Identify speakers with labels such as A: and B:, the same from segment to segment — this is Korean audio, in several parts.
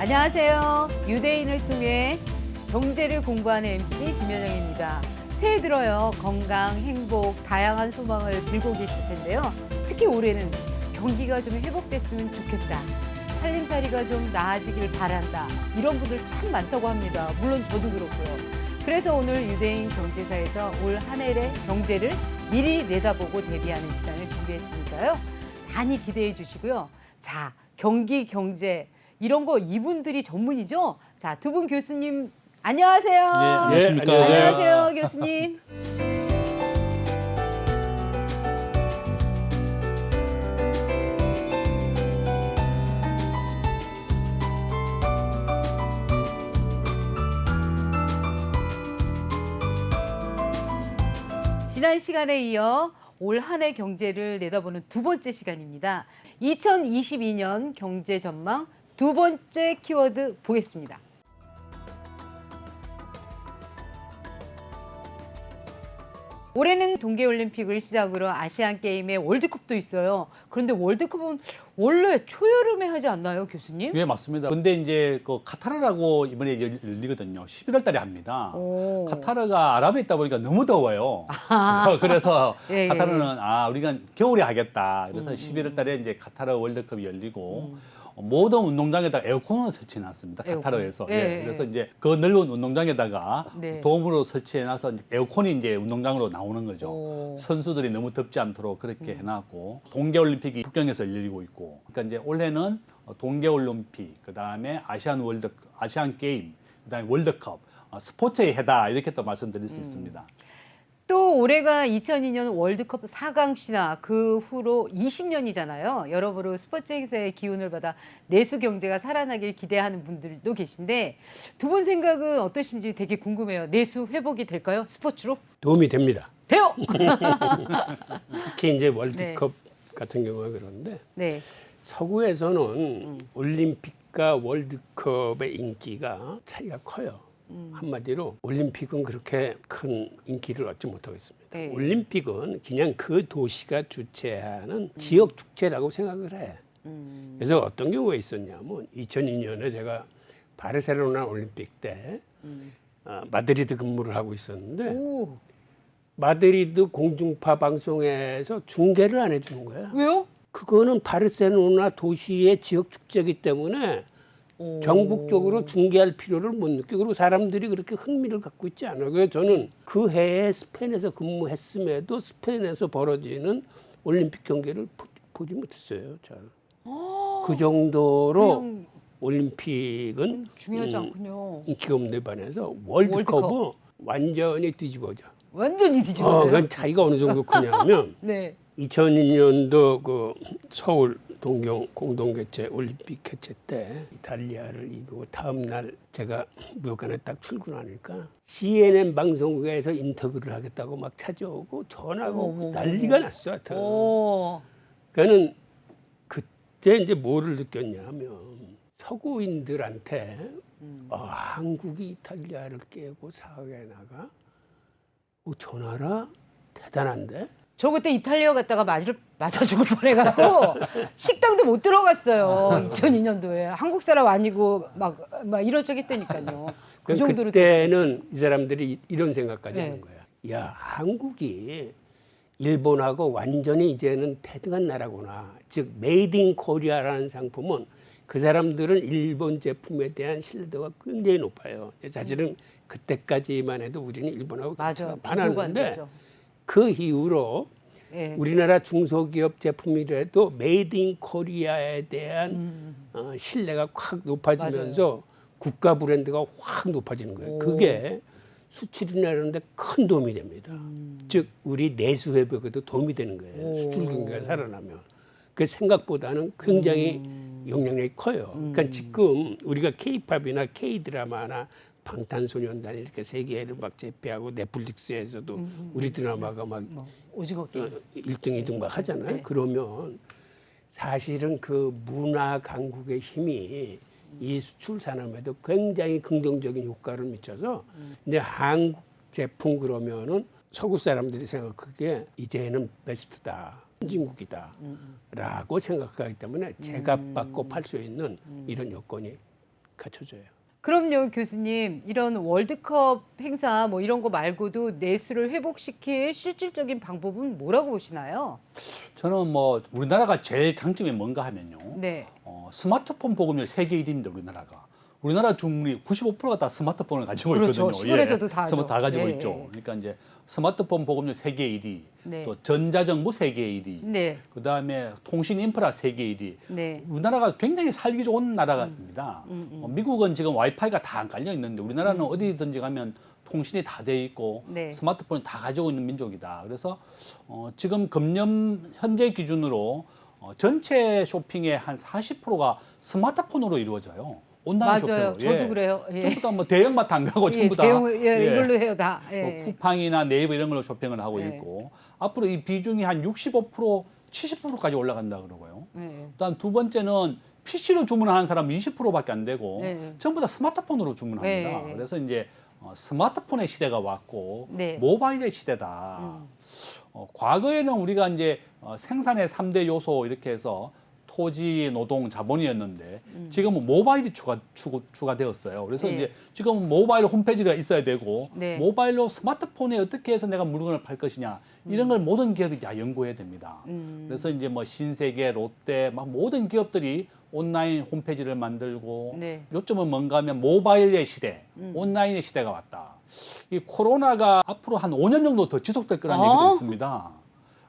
A: 안녕하세요. 유대인을 통해 경제를 공부하는 MC 김현영입니다. 새해 들어요. 건강, 행복, 다양한 소망을 들고 계실 텐데요. 특히 올해는 경기가 좀 회복됐으면 좋겠다. 살림살이가 좀 나아지길 바란다. 이런 분들 참 많다고 합니다. 물론 저도 그렇고요. 그래서 오늘 유대인 경제사에서 올 한 해의 경제를 미리 내다보고 대비하는 시간을 준비했으니까요. 많이 기대해 주시고요. 자, 경기, 경제 이런 거 이분들이 전문이죠? 자, 두 분 교수님 안녕하세요.
B: 네, 안녕하십니까.
A: 안녕하세요, 교수님. 지난 시간에 이어 올 한 해 경제를 내다보는 두 번째 시간입니다. 2022년 경제 전망 두 번째 키워드 보겠습니다. 올해는 동계올림픽을 시작으로 아시안게임에 월드컵도 있어요. 그런데 월드컵은 원래 초여름에 하지 않나요, 교수님?
B: 예, 맞습니다. 근데 이제 그 카타르라고 이번에 열리거든요. 11월 달에 합니다.
A: 오.
B: 카타르가 아랍에 있다 보니까 너무 더워요. 그래서
A: 예,
B: 카타르는 우리가 겨울에 하겠다. 그래서 11월 달에 이제 카타르 월드컵이 열리고 모든 운동장에다가 에어컨을 설치해 놨습니다.
A: 에어컨.
B: 카타르에서.
A: 예,
B: 예. 그래서 이제 그 넓은 운동장에다가
A: 네.
B: 도움으로 설치해 놔서 에어컨이 이제 운동장으로 나오는 거죠.
A: 오.
B: 선수들이 너무 덥지 않도록 그렇게 해놨고 동계올림픽이 북경에서 열리고 있고 그러니까 이제 올해는 동계올림픽 그다음에 아시안 게임 그다음에 월드컵 스포츠의 해다 이렇게 또 말씀드릴 수 있습니다.
A: 또 올해가 2002년 월드컵 4강 신화 그 후로 20년이잖아요. 여러모로 스포츠 행사의 기운을 받아 내수 경제가 살아나길 기대하는 분들도 계신데 두 분 생각은 어떠신지 되게 궁금해요. 내수 회복이 될까요? 스포츠로?
C: 도움이 됩니다.
A: 돼요!
C: 특히 이제 월드컵 같은 경우가 그런데
A: 네.
C: 서구에서는 올림픽과 월드컵의 인기가 차이가 커요. 한마디로 올림픽은 그렇게 큰 인기를 얻지 못하고 있습니다.
A: 네.
C: 올림픽은 그냥 그 도시가 주최하는 지역 축제라고 생각을 해. 그래서 어떤 경우가 있었냐면 2002년에 제가 바르셀로나 올림픽 때 마드리드 근무를 하고 있었는데
A: 오,
C: 마드리드 공중파 방송에서 중계를 안 해주는 거야.
A: 왜요?
C: 그거는 바르셀로나 도시의 지역 축제이기 때문에
A: 오.
C: 전국적으로 중계할 필요를 못 느끼고 그리고 사람들이 그렇게 흥미를 갖고 있지 않아요. 그래서 저는 그 해에 스페인에서 근무했음에도 스페인에서 벌어지는 올림픽 경기를 보지 못했어요. 잘. 그 정도로
A: 그냥
C: 올림픽은
A: 중요하지 않군요.
C: 인기가 없는 데 반해서 월드컵은 완전히 뒤집어져.
A: 완전히 뒤집어져요.
C: 그건 차이가 어느 정도 크냐면
A: 네.
C: 2002년도 그 서울 동경 공동개최 올림픽 개최 때 이탈리아를 이기고 다음 날 제가 무역관에 딱 출근하니까 CNN 방송국에서 인터뷰를 하겠다고 막 찾아오고 전화가 오고 난리가 났어. 하여튼.
A: 오.
C: 그러니까는 그때 이제 뭐를 느꼈냐면 서구인들한테 한국이 이탈리아를 깨고 사회에 나가 저 나라 대단한데?
A: 저 그때 이탈리아 갔다가 맞아 죽을 뻔해갖고 식당도 못 들어갔어요. 2002년도에 한국 사람 아니고 막 이런 적 했다니까요. 그 정도로
C: 그때는 이 사람들이 이런 생각까지
A: 네.
C: 하는 거야. 야, 한국이 일본하고 완전히 이제는 태등한 나라구나. 즉 메이드 인 코리아라는 상품은 그 사람들은 일본 제품에 대한 신뢰도가 굉장히 높아요. 사실은 그때까지만 해도 우리는 일본하고
A: 맞아.
C: 교차가 많았는데
A: 되죠.
C: 그 이후로
A: 예.
C: 우리나라 중소기업 제품이라도 메이드 인 코리아에 대한 신뢰가 확 높아지면서 국가 브랜드가 확 높아지는 거예요.
A: 오.
C: 그게 수출이라는 데 큰 도움이 됩니다. 즉 우리 내수 회복에도 도움이 되는 거예요.
A: 오.
C: 수출 경기가 살아나면. 그 생각보다는 굉장히 영향력이 커요. 그러니까 지금 우리가 K-팝이나 K-드라마나 방탄소년단 이렇게 세계를 막 제패하고 넷플릭스에서도 우리 드라마가 막
A: 오징어 게임.
C: 1등, 2등 막 하잖아요.
A: 네.
C: 그러면 사실은 그 문화 강국의 힘이 이 수출 산업에도 굉장히 긍정적인 효과를 미쳐서 근데 한국 제품 그러면은 서구 사람들이 생각하기에 이제는 베스트다. 선진국이다 라고 생각하기 때문에 제값받고 팔 수 있는 이런 여건이 갖춰줘요.
A: 그럼요, 교수님. 이런 월드컵 행사 뭐 이런 거 말고도 내수를 회복시킬 실질적인 방법은 뭐라고 보시나요?
B: 저는 뭐 우리나라가 제일 장점이 뭔가 하면요.
A: 네.
B: 스마트폰 보급률 세계 1위입니다. 우리나라 주민이 95%가 다 스마트폰을 가지고
A: 그렇죠.
B: 있거든요.
A: 시골에서도 다 하죠.
B: 스마트 다 가지고
A: 예,
B: 있죠.
A: 예.
B: 그러니까 이제 스마트폰 보급률 세계 1위,
A: 네.
B: 또 전자정부 세계 1위,
A: 네.
B: 그다음에 통신 인프라 세계 1위.
A: 네.
B: 우리나라가 굉장히 살기 좋은 나라입니다. 미국은 지금 와이파이가 다 안 깔려 있는데 우리나라는 어디든지 가면 통신이 다 돼 있고
A: 네.
B: 스마트폰을 다 가지고 있는 민족이다. 그래서 지금 금년 현재 기준으로 전체 쇼핑의 한 40%가 스마트폰으로 이루어져요. 온라인
A: 맞아요.
B: 쇼핑으로.
A: 저도 그래요. 예.
B: 전부 다 뭐 대형마트 안 가고 전부 다
A: 대형,
B: 예.
A: 이걸로 해요, 다.
B: 뭐
A: 예.
B: 쿠팡이나 네이버 이런 걸로 쇼핑을 하고
A: 예.
B: 있고 앞으로 이 비중이 한 65%, 70%까지 올라간다 그러고요.
A: 예.
B: 일단 두 번째는 PC로 주문하는 사람은 20%밖에 안 되고
A: 네.
B: 전부 다 스마트폰으로 주문합니다.
A: 네.
B: 그래서 이제 스마트폰의 시대가 왔고
A: 네.
B: 모바일의 시대다. 과거에는 우리가 이제 생산의 3대 요소 이렇게 해서 토지, 노동, 자본이었는데 지금은 모바일이 추가되었어요. 그래서
A: 네.
B: 이제 지금 모바일 홈페이지가 있어야 되고
A: 네.
B: 모바일로 스마트폰에 어떻게 해서 내가 물건을 팔 것이냐 이런 걸 모든 기업이 다 연구해야 됩니다. 그래서 이제 뭐 신세계, 롯데 막 모든 기업들이 온라인 홈페이지를 만들고
A: 네.
B: 요점은 뭔가 하면 모바일의 시대, 온라인의 시대가 왔다. 이 코로나가 앞으로 한 5년 정도 더 지속될 거라는 얘기도 있습니다.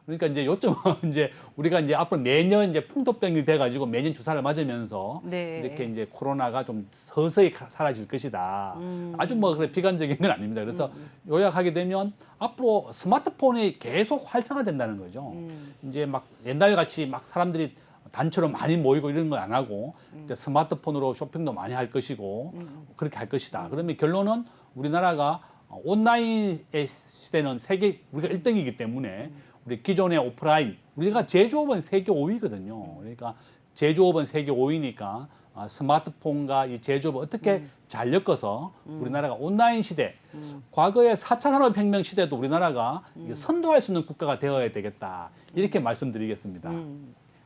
B: 그러니까 이제 요점은 이제 우리가 이제 앞으로 매년 이제 풍토병이 돼가지고 매년 주사를 맞으면서
A: 네.
B: 이렇게 이제 코로나가 좀 서서히 사라질 것이다. 아주 뭐 그래 비관적인 건 아닙니다. 그래서 요약하게 되면 앞으로 스마트폰이 계속 활성화된다는 거죠. 이제 막 옛날 같이 막 사람들이 단체로 많이 모이고 이런 거 안 하고 이제 스마트폰으로 쇼핑도 많이 할 것이고 그렇게 할 것이다. 그러면 결론은 우리나라가 온라인의 시대는 세계 우리가 1등이기 때문에 우리 기존의 오프라인 우리가 제조업은 세계 5위거든요. 그러니까 제조업은 세계 5위니까 스마트폰과 이 제조업을 어떻게 잘 엮어서 우리나라가 온라인 시대, 과거의 4차 산업혁명 시대도 우리나라가 선도할 수 있는 국가가 되어야 되겠다. 이렇게 말씀드리겠습니다.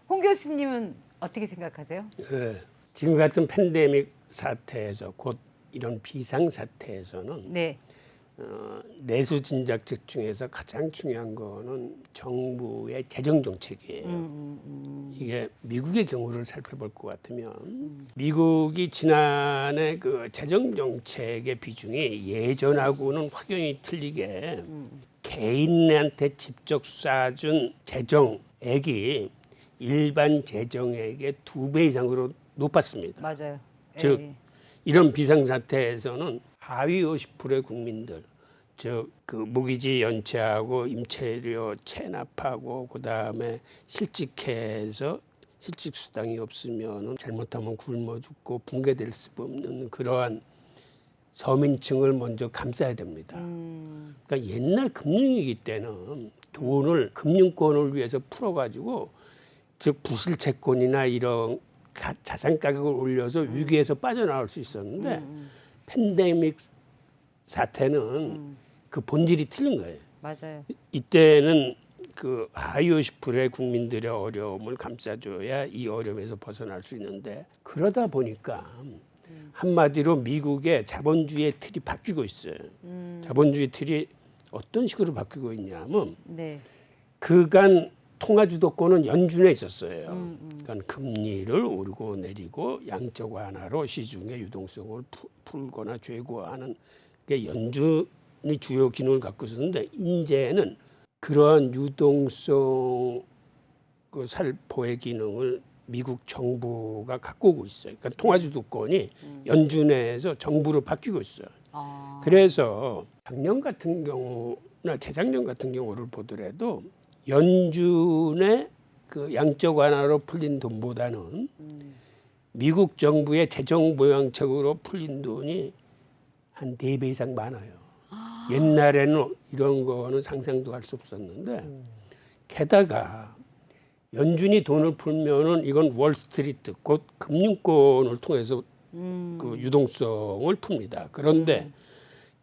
A: 홍 교수님은 어떻게 생각하세요?
C: 네. 지금 같은 팬데믹 사태에서 곧 이런 비상 사태에서는
A: 네.
C: 내수 진작책 중에서 가장 중요한 거는 정부의 재정 정책이에요. 이게 미국의 경우를 살펴볼 것 같으면 미국이 지난해 그 재정 정책의 비중이 예전하고는 확연히 틀리게 개인한테 직접 쏴준 재정액이 일반 재정액의 2배 이상으로 높았습니다.
A: 맞아요.
C: 즉
A: 예.
C: 이런 비상사태에서는 하위 50%의 국민들, 즉 그 모기지 연체하고 임차료 체납하고 그 다음에 실직해서 실직 수당이 없으면 잘못하면 굶어 죽고 붕괴될 수 없는 그러한 서민층을 먼저 감싸야 됩니다. 그러니까 옛날 금융위기 때는 돈을 금융권을 위해서 풀어가지고 즉 부실 채권이나 이런 자산 가격을 올려서 위기에서 빠져나올 수 있었는데 팬데믹 사태는 그 본질이 틀린 거예요.
A: 맞아요.
C: 이때는 그 하위 50%의 국민들의 어려움을 감싸줘야 이 어려움에서 벗어날 수 있는데 그러다 보니까 한마디로 미국의 자본주의의 틀이 바뀌고 있어요. 자본주의 틀이 어떤 식으로 바뀌고 있냐면
A: 네.
C: 그간 통화 주도권은 연준에 있었어요. 그러니까 금리를 오르고 내리고 양적 완화로 시중의 유동성을 풀거나 죄고하는 게 연준이 주요 기능을 갖고 있었는데 이제는 그러한 유동성 그 살포의 기능을 미국 정부가 갖고 오고 있어요. 그러니까 통화 주도권이 연준에서 정부로 바뀌고 있어요. 그래서 작년 같은 경우나 재작년 같은 경우를 보더라도 연준의 그 양적 완화로 풀린 돈보다는 미국 정부의 재정 보양책으로 풀린 돈이 한 4배 이상 많아요. 옛날에는 이런 거는 상상도 할 수 없었는데 게다가 연준이 돈을 풀면은 이건 월스트리트 곧 금융권을 통해서 그 유동성을 풉니다. 그런데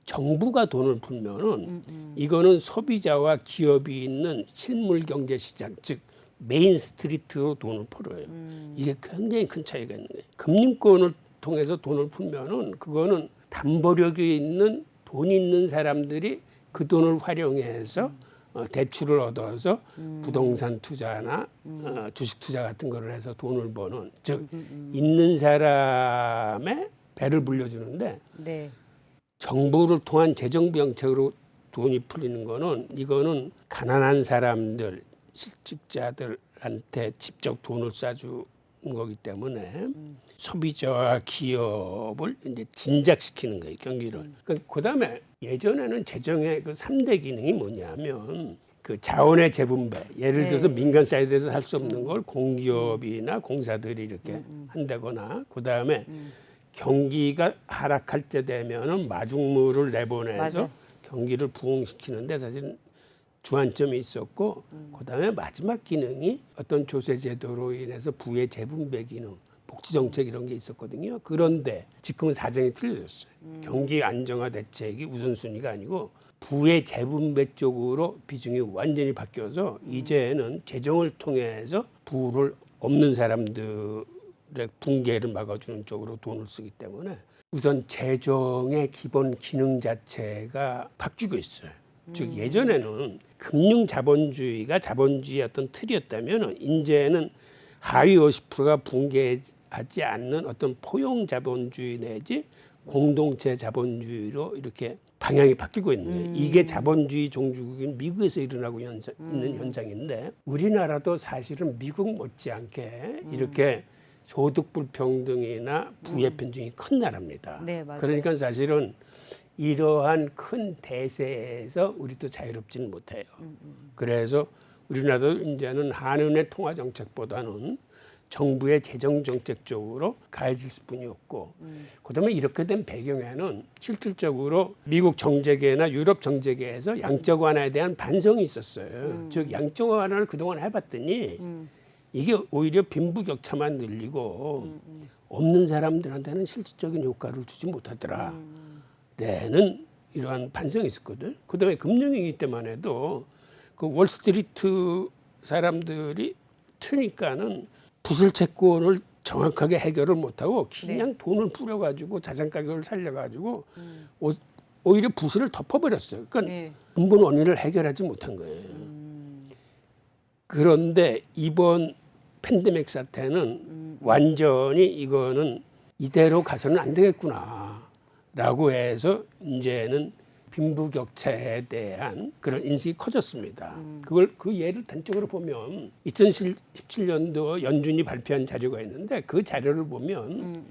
C: 정부가 돈을 풀면은 이거는 소비자와 기업이 있는 실물 경제 시장 즉 메인 스트리트로 돈을 풀어요. 이게 굉장히 큰 차이가 있는 거예요. 금융권을 통해서 돈을 풀면은 그거는 담보력이 있는 돈 있는 사람들이 그 돈을 활용해서 대출을 얻어서 부동산 투자나 주식 투자 같은 거를 해서 돈을 버는, 즉 있는 사람의 배를 불려주는데
A: 네.
C: 정부를 통한 재정부 정책으로 돈이 풀리는 거는, 이거는 가난한 사람들, 실직자들한테 직접 돈을 쏴주는 거기 때문에 소비자와 기업을 이제 진작시키는 거예요, 경기를. 그다음에 예전에는 재정의 그 3대 기능이 뭐냐면 그 자원의 재분배, 예를 들어서 민간 사이드에서 할 수 없는 걸 공기업이나 공사들이 이렇게 한다거나, 그다음에 경기가 하락할 때 되면은 마중물을 내보내서
A: 맞아요.
C: 경기를 부흥시키는데 사실은 주안점이 있었고, 그다음에 마지막 기능이 어떤 조세 제도로 인해서 부의 재분배 기능, 복지 정책 이런 게 있었거든요. 그런데 지금은 사정이 틀려졌어요. 경기 안정화 대책이 우선순위가 아니고 부의 재분배 쪽으로 비중이 완전히 바뀌어서 이제는 재정을 통해서 부를 없는 사람들의 붕괴를 막아주는 쪽으로 돈을 쓰기 때문에 우선 재정의 기본 기능 자체가 바뀌고 있어요. 즉 예전에는 금융 자본주의가 자본주의의 어떤 틀이었다면 이제는 하위 50%가 붕괴하지 않는 어떤 포용 자본주의 내지 공동체 자본주의로 이렇게 방향이 바뀌고 있는 거예요. 이게 자본주의 종주국인 미국에서 일어나고 있는 현상인데, 우리나라도 사실은 미국 못지않게 이렇게 소득 불평등이나 부의 편중이 큰 나라입니다.
A: 네, 맞아요.
C: 그러니까 사실은 이러한 큰 대세에서 우리도 자유롭지는 못해요. 그래서 우리나라도 이제는 한은의 통화 정책보다는 정부의 재정 정책 쪽으로 가해질 수뿐이 없고, 그다음에 이렇게 된 배경에는 실질적으로 미국 정재계나 유럽 정재계에서 양적 완화에 대한 반성이 있었어요. 즉 양적 완화를 그동안 해봤더니 이게 오히려 빈부격차만 늘리고 없는 사람들한테는 실질적인 효과를 주지 못하더라. 라는 이러한 반성이 있었거든. 그다음에 금융위기 때만 해도 그 월스트리트 사람들이 트니까는 부실 채권을 정확하게 해결을 못하고 그냥 돈을 뿌려가지고 자산 가격을 살려가지고 오히려 부실을 덮어버렸어요. 그러니까 근본 원인을 해결하지 못한 거예요. 그런데 이번 팬데믹 사태는 완전히 이거는 이대로 가서는 안 되겠구나라고 해서 이제는 빈부격차에 대한 그런 인식이 커졌습니다. 그걸 그 예를 단적으로 보면 2017년도 연준이 발표한 자료가 있는데 그 자료를 보면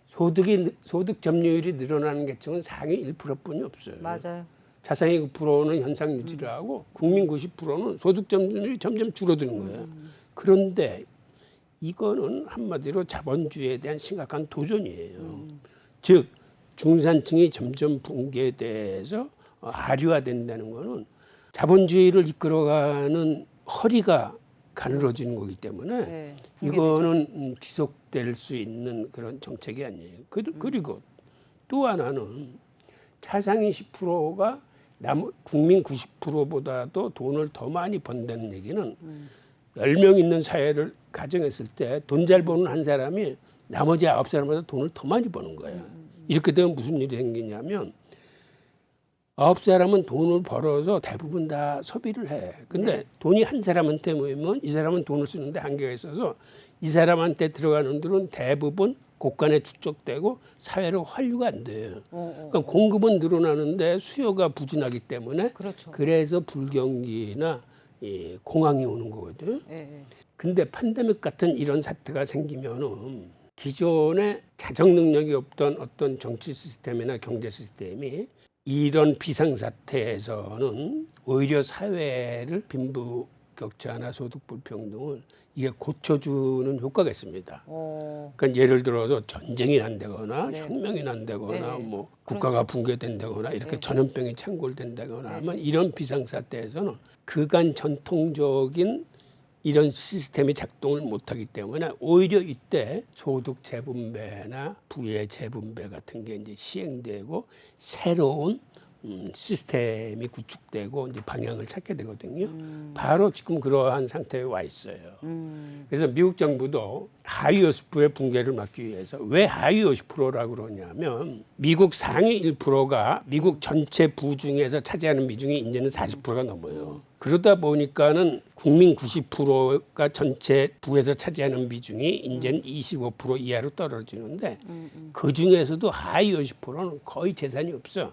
C: 소득 점유율이 늘어나는 계층은 상위 1%뿐이 없어요.
A: 맞아요.
C: 자산이 9%는 현상 유지를 하고 국민 90%는 소득 점유율이 점점 줄어드는 거예요. 그런데 이거는 한마디로 자본주의에 대한 심각한 도전이에요. 즉 중산층이 점점 붕괴돼서 하류화된다는 거는 자본주의를 이끌어가는 허리가 가늘어지는 거기 때문에 이거는 지속될 수 있는 그런 정책이 아니에요. 그리고 또 하나는 차상위 10%가 국민 90%보다도 돈을 더 많이 번다는 얘기는 10명 있는 사회를 가정했을 때 돈 잘 버는 한 사람이 나머지 9사람보다 돈을 더 많이 버는 거예요. 이렇게 되면 무슨 일이 생기냐면 9사람은 돈을 벌어서 대부분 다 소비를 해. 근데 돈이 한 사람한테 모이면 이 사람은 돈을 쓰는데 한계가 있어서 이 사람한테 들어가는 돈은 대부분 곳간에 축적되고 사회로 환류가 안 돼요. 그러니까 공급은 늘어나는데 수요가 부진하기 때문에
A: 그렇죠.
C: 그래서 불경기나 공황이 오는 거거든요. 근데 팬데믹 같은 이런 사태가 생기면은 기존에 자정 능력이 없던 어떤 정치 시스템이나 경제 시스템이 이런 비상사태에서는 오히려 사회를 빈부격차나 소득 불평등을 이게 고쳐주는 효과가 있습니다. 그러니까 예를 들어서 전쟁이 난다거나 혁명이 난다거나 뭐 국가가 붕괴된다거나 이렇게 전염병이 창궐된다거나 하면 이런 비상사태에서는 그간 전통적인 이런 시스템이 작동을 못하기 때문에 오히려 이때 소득 재분배나 부의 재분배 같은 게 이제 시행되고 새로운 시스템이 구축되고 이제 방향을 찾게 되거든요. 바로 지금 그러한 상태에 와 있어요. 그래서 미국 정부도 하위 50%의 붕괴를 막기 위해서 왜 하위 50%라고 그러냐면 미국 상위 1%가 미국 전체 부 중에서 차지하는 비중이 이제는 40%가 넘어요. 그러다 보니까는 국민 90%가 전체 부에서 차지하는 비중이 이제는 25% 이하로 떨어지는데 그 중에서도 하위 50%는 거의 재산이 없어.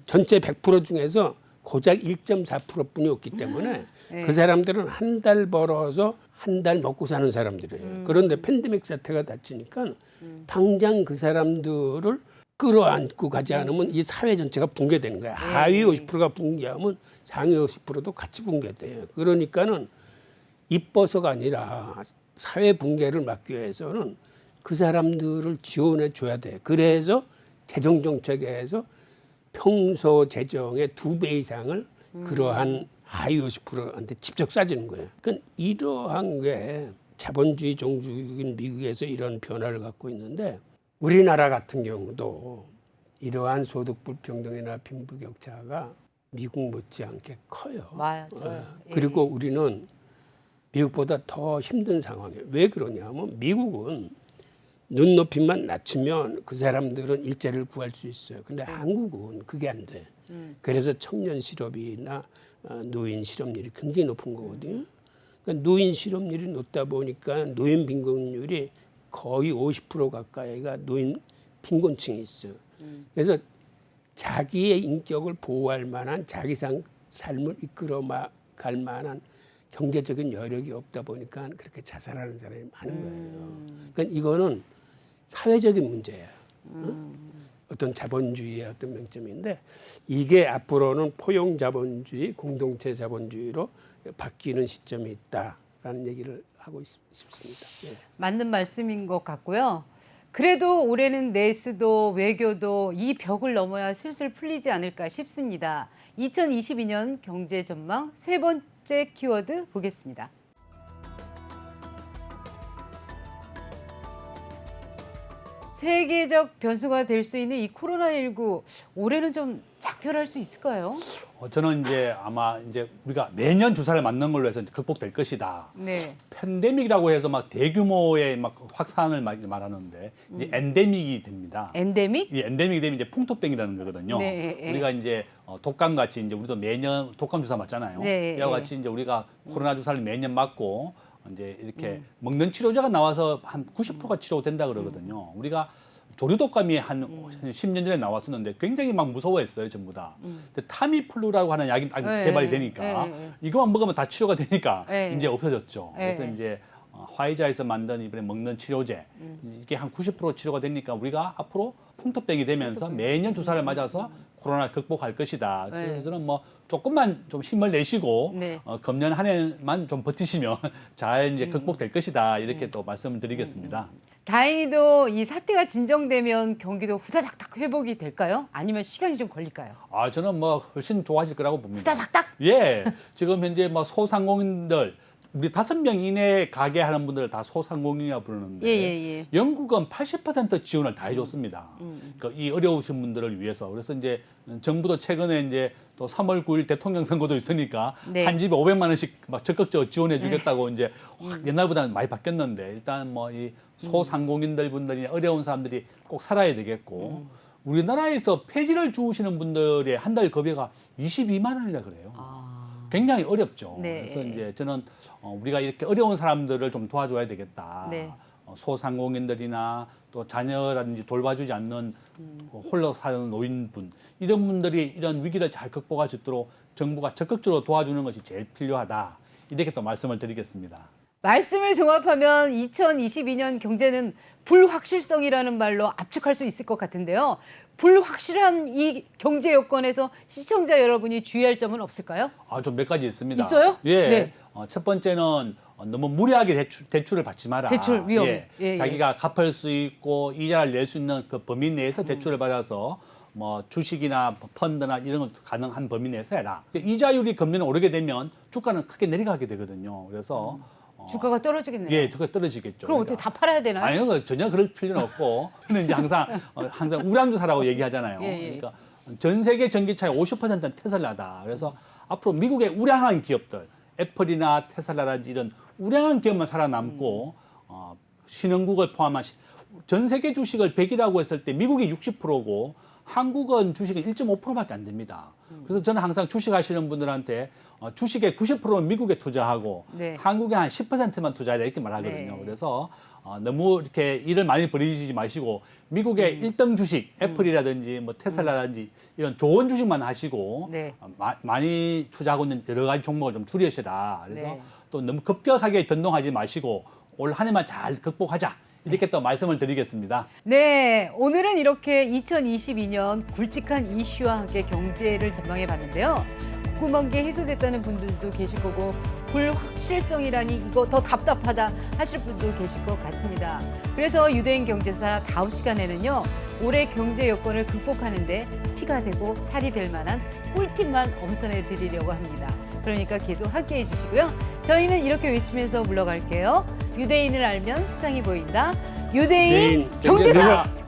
C: 전체 100% 중에서 고작 1.4%뿐이 없기 때문에
A: 네.
C: 그 사람들은 한 달 벌어서 한 달 먹고 사는 사람들이에요. 그런데 팬데믹 사태가 닥치니까 당장 그 사람들을 끌어안고 가지 않으면 이 사회 전체가 붕괴되는 거야. 하위 50%가 붕괴하면 상위 50%도 같이 붕괴돼요. 그러니까는 이뻐서가 아니라 사회 붕괴를 막기 위해서는 그 사람들을 지원해 줘야 돼. 그래서 재정 정책에서 평소 재정의 2배 이상을 그러한 하위 50%한테 직접 쏴주는 거예요. 그러니까 이러한 게 자본주의 종주국인 미국에서 이런 변화를 갖고 있는데 우리나라 같은 경우도 이러한 소득 불평등이나 빈부격차가 미국 못지않게 커요.
A: 맞아요.
C: 그리고 우리는 미국보다 더 힘든 상황이에요. 왜 그러냐면 미국은 눈높이만 낮추면 그 사람들은 일자리를 구할 수 있어요. 근데 한국은 그게 안 돼. 그래서 청년 실업이나 노인 실업률이 굉장히 높은 거거든요. 그러니까 노인 실업률이 높다 보니까 노인 빈곤율이 거의 50% 가까이가 노인 빈곤층이 있어요. 그래서 자기의 인격을 보호할 만한 자기 삶을 이끌어 갈 만한 경제적인 여력이 없다 보니까 그렇게 자살하는 사람이 많은 거예요. 그러니까 이거는 사회적인 문제야. 어떤 자본주의의 어떤 명점인데 이게 앞으로는 포용 자본주의, 공동체 자본주의로 바뀌는 시점이 있다라는 얘기를 하고 싶습니다. 예.
A: 맞는 말씀인 것 같고요. 그래도 올해는 내수도 외교도 이 벽을 넘어야 슬슬 풀리지 않을까 싶습니다. 2022년 경제 전망 세 번째 키워드 보겠습니다. 세계적 변수가 될 수 있는 이 코로나19 올해는 좀 작별할 수 있을까요?
B: 저는 이제 아마 이제 우리가 매년 주사를 맞는 걸로 해서 극복될 것이다.
A: 네.
B: 팬데믹이라고 해서 막 대규모의 막 확산을 말하는데 이제 엔데믹이 됩니다.
A: 엔데믹?
B: 이 엔데믹이 되면 이제 풍토병이라는 거거든요.
A: 네, 예.
B: 우리가 이제 독감 같이 이제 우리도 매년 독감 주사 맞잖아요.
A: 네,
B: 이와 같이 이제 우리가 코로나 주사를 매년 맞고 이제 이렇게 먹는 치료제가 나와서 한 90%가 치료된다 그러거든요. 우리가 조류독감이 한 10년 전에 나왔었는데 굉장히 막 무서워했어요, 전부 다. 근데 타미플루라고 하는 약이
A: 네,
B: 개발이 되니까 이것만 먹으면 다 치료가 되니까
A: 네.
B: 이제 없어졌죠.
A: 네.
B: 그래서 이제 화이자에서 만든 이번에 먹는 치료제 이게 한 90% 치료가 되니까 우리가 앞으로 풍토병이 되면서 매년 주사를 맞아서 코로나를 극복할 것이다.
A: 네.
B: 그래서 저는 뭐 조금만 좀 힘을 내시고
A: 네.
B: 금년 한 해만 좀 버티시면 잘 이제 극복될 것이다. 이렇게 또 말씀을 드리겠습니다.
A: 다행히도 이 사태가 진정되면 경기도 후다닥닥 회복이 될까요? 아니면 시간이 좀 걸릴까요?
B: 저는 뭐 훨씬 좋아질 거라고 봅니다.
A: 후다닥닥?
B: 예, 지금 현재 뭐 소상공인들 우리 5명 이내 가게 하는 분들을 다 소상공인이라고 부르는데
A: 예.
B: 영국은 80% 지원을 다 해줬습니다. 그러니까 이 어려우신 분들을 위해서. 그래서 이제 정부도 최근에 이제 또 3월 9일 대통령 선거도 있으니까
A: 네.
B: 한 집에 500만 원씩 막 적극적으로 지원해주겠다고 이제 옛날보다는 많이 바뀌었는데 일단 뭐 이 소상공인들 분들이 어려운 사람들이 꼭 살아야 되겠고 우리나라에서 폐지를 주우시는 분들의 한 달 급여가 22만 원이라 그래요. 굉장히 어렵죠.
A: 네.
B: 그래서 이제 저는 우리가 이렇게 어려운 사람들을 좀 도와줘야 되겠다.
A: 네.
B: 소상공인들이나 또 자녀라든지 돌봐주지 않는 홀로 사는 노인분 이런 분들이 이런 위기를 잘 극복할 수 있도록 정부가 적극적으로 도와주는 것이 제일 필요하다. 이렇게 또 말씀을 드리겠습니다.
A: 말씀을 종합하면 2022년 경제는 불확실성이라는 말로 압축할 수 있을 것 같은데요. 불확실한 이 경제 여건에서 시청자 여러분이 주의할 점은 없을까요?
B: 좀 몇 가지 있습니다.
A: 있어요?
B: 예.
A: 네.
B: 첫 번째는 너무 무리하게 대출을 받지 마라.
A: 대출 위험.
B: 예. 자기가 갚을 수 있고 이자를 낼 수 있는 그 범위 내에서 대출을 받아서 뭐 주식이나 펀드나 이런 것 가능한 범위 내에서 해라. 이자율이 금년에 오르게 되면 주가는 크게 내려가게 되거든요. 그래서
A: 주가가 떨어지겠네요.
B: 예, 주가 떨어지겠죠.
A: 그럼 어떻게 다 팔아야 되나요?
B: 아니요, 전혀 그럴 필요는 없고 저는 이제 항상 우량주 사라고 얘기하잖아요.
A: 예.
B: 그러니까 전 세계 전기차의 50%는 테슬라다. 그래서 앞으로 미국의 우량한 기업들, 애플이나 테슬라라든지 이런 우량한 기업만 살아남고 신흥국을 포함한 전 세계 주식을 100이라고 했을 때 미국이 60%고 한국은 주식은 1.5%밖에 안 됩니다. 그래서 저는 항상 주식하시는 분들한테 주식의 90%는 미국에 투자하고
A: 네.
B: 한국에 한 10%만 투자하라 이렇게 말하거든요.
A: 네.
B: 그래서 너무 이렇게 일을 많이 벌이지 마시고 미국의 1등 주식, 애플이라든지 뭐 테슬라라든지 이런 좋은 주식만 하시고
A: 네.
B: 많이 투자하고 있는 여러 가지 종목을 좀 줄이시라. 그래서
A: 네.
B: 또 너무 급격하게 변동하지 마시고 올 한 해만 잘 극복하자. 이렇게 또 말씀을 드리겠습니다.
A: 네, 오늘은 이렇게 2022년 굵직한 이슈와 함께 경제를 전망해 봤는데요. 궁금한 게 해소됐다는 분들도 계실 거고 불확실성이라니 이거 더 답답하다 하실 분도 계실 것 같습니다. 그래서 유대인 경제사 다음 시간에는요. 올해 경제 여건을 극복하는 데 피가 되고 살이 될 만한 꿀팁만 엄선해 드리려고 합니다. 그러니까 계속 함께해 주시고요. 저희는 이렇게 외치면서 물러갈게요. 유대인을 알면 세상이 보인다. 유대인
C: 유대인
A: 경제사.
C: 경제사.